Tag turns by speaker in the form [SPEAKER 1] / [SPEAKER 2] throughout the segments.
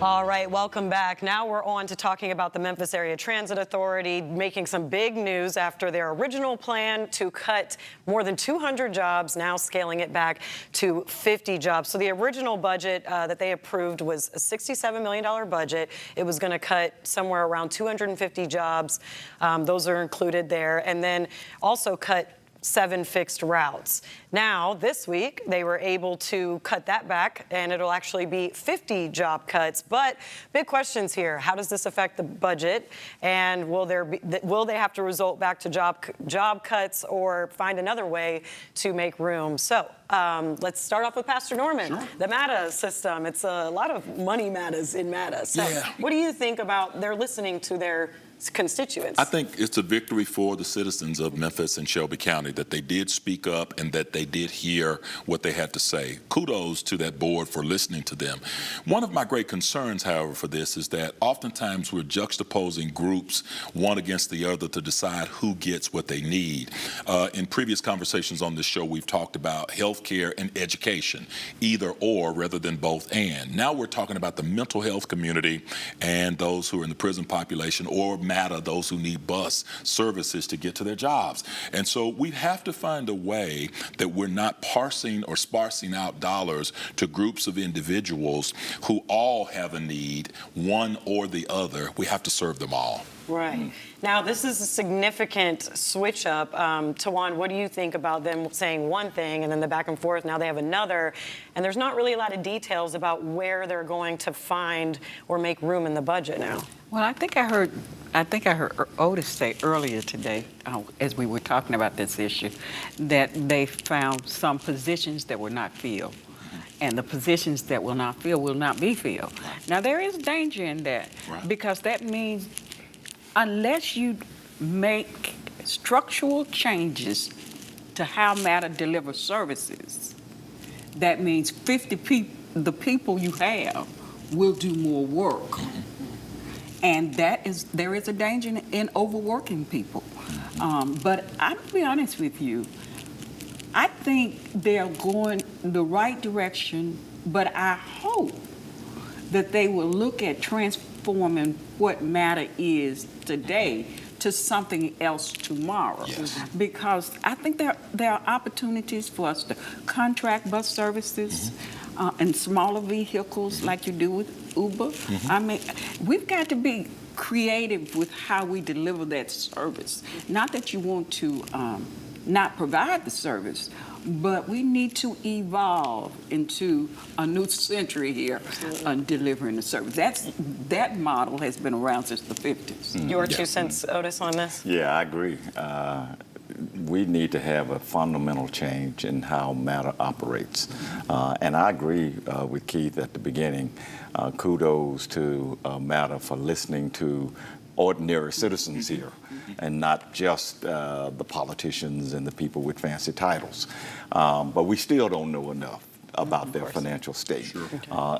[SPEAKER 1] All right, welcome back. Now we're on to talking about the Memphis Area Transit Authority making some big news after their original plan to cut more than 200 jobs, now scaling it back to 50 jobs. So the original budget that they approved was a $67 million budget. It was going to cut somewhere around 250 jobs. Those are included there. And then also cut 7 fixed routes. Now, this week, they were able to cut that back, and it'll actually be 50 job cuts. But big questions here. How does this affect the budget? And will they have to result back to job cuts or find another way to make room? So let's start off with Pastor Norman. Sure. The MATA system. It's a lot of money matters in MATA. So what do you think about their listening to their constituents?
[SPEAKER 2] I think it's a victory for the citizens of Memphis and Shelby County that they did speak up and that they did hear what they had to say. Kudos to that board for listening to them. One of my great concerns, however, for this is that oftentimes we're juxtaposing groups one against the other to decide who gets what they need. In previous conversations on this show, we've talked about health care and education, either or rather than both and. Now we're talking about the mental health community and those who are in the prison population, or MATA, those who need bus services to get to their jobs. And so we have to find a way that we're not parsing or sparsing out dollars to groups of individuals who all have a need, one or the other. We have to serve them all.
[SPEAKER 1] Right. Now, this is a significant switch up. Tawan, what do you think about them saying one thing and then the back and forth? Now they have another, and there's not really a lot of details about where they're going to find or make room in the budget now.
[SPEAKER 3] Well, I think I heard Otis say earlier today, as we were talking about this issue, that they found some positions that were not filled. And the positions that will not be filled. Now, there is danger in that, because that means unless you make structural changes to how MATA delivers services, that means the people you have will do more work. And there is a danger in overworking people. But I'll be honest with you, I think they're going the right direction, but I hope that they will look at transforming what MATA is today to something else tomorrow.
[SPEAKER 2] Yes.
[SPEAKER 3] Because I think there are opportunities for us to contract bus services and smaller vehicles like you do with Uber. I mean, we've got to be creative with how we deliver that service. Not that you want to not provide the service, but we need to evolve into a new century here on delivering the service. That model has been around since the 50s.
[SPEAKER 1] Your 2 cents, Otis, on this?
[SPEAKER 4] Yeah, I agree. We need to have a fundamental change in how MATA operates. And I agree with Keith at the beginning. Kudos to MATA for listening to ordinary citizens here, and not just the politicians and the people with fancy titles. But we still don't know enough about their financial state. Sure.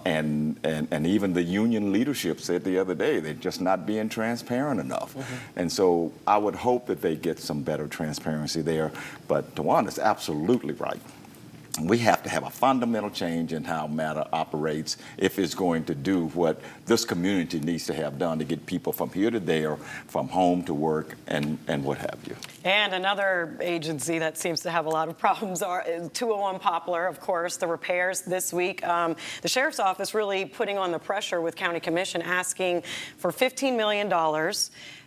[SPEAKER 4] And even the union leadership said the other day, they're just not being transparent enough. And so I would hope that they get some better transparency there. But Tawan is absolutely right. We have to have a fundamental change in how MATA operates if it's going to do what this community needs to have done to get people from here to there, from home to work, and what have you.
[SPEAKER 1] And another agency that seems to have a lot of problems are 201 Poplar, of course, the repairs this week. The Sheriff's Office really putting on the pressure with County Commission, asking for $15 million.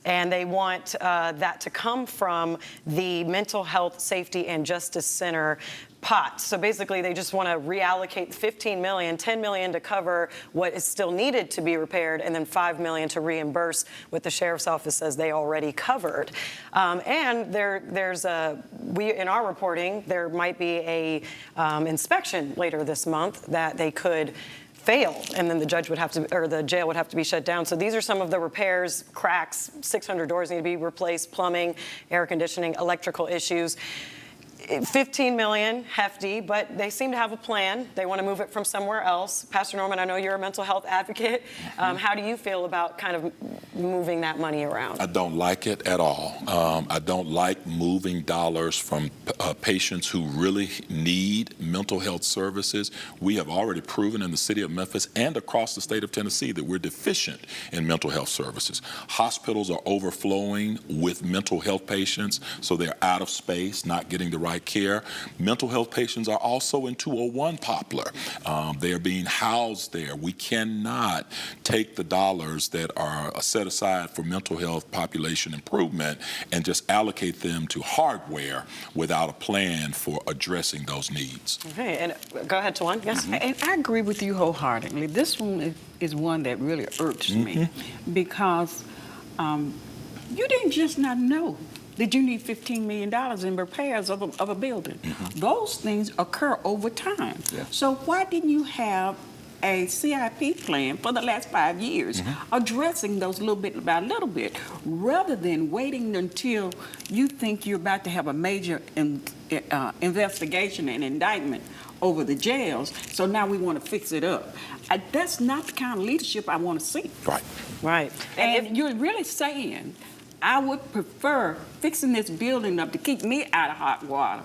[SPEAKER 1] And they want that to come from the Mental Health, Safety, and Justice Center pot. So basically, they just want to reallocate $15 million, $10 million to cover what is still needed to be repaired, and then $5 million to reimburse what the Sheriff's Office says they already covered. And in our reporting, there might be a inspection later this month that they could fail, and then the jail would have to be shut down. So these are some of the repairs: cracks, 600 doors need to be replaced, plumbing, air conditioning, electrical issues. 15 million, hefty, but they seem to have a plan. They want to move it from somewhere else. Pastor Norman, I know you're a mental health advocate. How do you feel about kind of moving that money around?
[SPEAKER 2] I don't like it at all. I don't like moving dollars from patients who really need mental health services. We have already proven in the city of Memphis and across the state of Tennessee that we're deficient in mental health services. Hospitals are overflowing with mental health patients, so they're out of space, not getting the right care. Mental health patients are also in 201 Poplar. They are being housed there. We cannot take the dollars that are set aside for mental health population improvement and just allocate them to hardware without a plan for addressing those needs.
[SPEAKER 1] Okay, and go ahead, Tawan. Yes.
[SPEAKER 3] And I agree with you wholeheartedly. This one is one that really irks me because you didn't just not know that you need $15 million in repairs of a building. Those things occur over time.
[SPEAKER 4] Yeah.
[SPEAKER 3] So why didn't you have a CIP plan for the last 5 years addressing those little bit by little bit, rather than waiting until you think you're about to have a major investigation and indictment over the jails, so now we want to fix it up. That's not the kind of leadership I want to see.
[SPEAKER 2] Right.
[SPEAKER 1] Right.
[SPEAKER 3] And you're really saying, I would prefer fixing this building up to keep me out of hot water,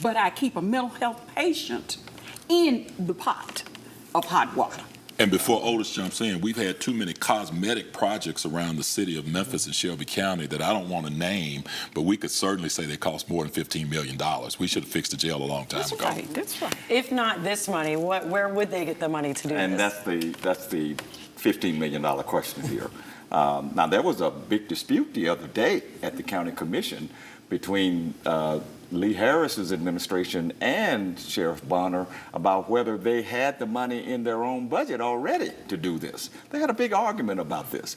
[SPEAKER 3] but I keep a mental health patient in the pot of hot water.
[SPEAKER 2] And before Otis jumps in, we've had too many cosmetic projects around the city of Memphis and Shelby County that I don't want to name, but we could certainly say they cost more than $15 million. We should have fixed the jail a long time ago.
[SPEAKER 3] Right, that's right.
[SPEAKER 1] If not this money, where would they get the money to do
[SPEAKER 4] And
[SPEAKER 1] this?
[SPEAKER 4] that's the $15 million question here. Now, there was a big dispute the other day at the county commission between Lee Harris's administration and Sheriff Bonner about whether they had the money in their own budget already to do this. They had a big argument about this.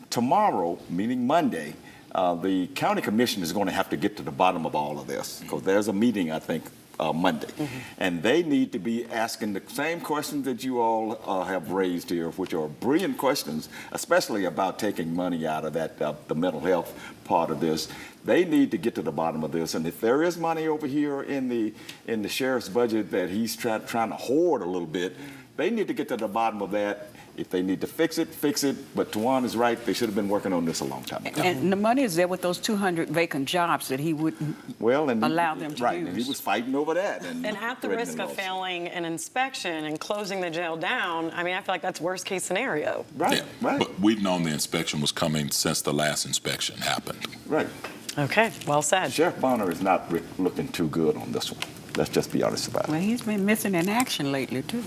[SPEAKER 4] Tomorrow, meaning Monday, the county commission is going to have to get to the bottom of all of this, because there's a meeting, I think, Monday. And they need to be asking the same questions that you all have raised here, which are brilliant questions, especially about taking money out of that the mental health part of this. They need to get to the bottom of this. And if there is money over here in the sheriff's budget that he's trying to hoard a little bit, they need to get to the bottom of that. If they need to fix it, fix it. But Tawan is right. They should have been working on this a long time ago.
[SPEAKER 3] And the money is there with those 200 vacant jobs that he wouldn't allow them to
[SPEAKER 4] right,
[SPEAKER 3] use.
[SPEAKER 4] and he was fighting over that.
[SPEAKER 1] And at the risk of failing an inspection and closing the jail down, I mean, I feel like that's worst case scenario.
[SPEAKER 4] Right, right.
[SPEAKER 2] But we've known the inspection was coming since the last inspection happened.
[SPEAKER 4] Right.
[SPEAKER 1] Okay, well said.
[SPEAKER 4] Sheriff Bonner is not looking too good on this one. Let's just be honest about it.
[SPEAKER 3] Well, he's been missing in action lately, too.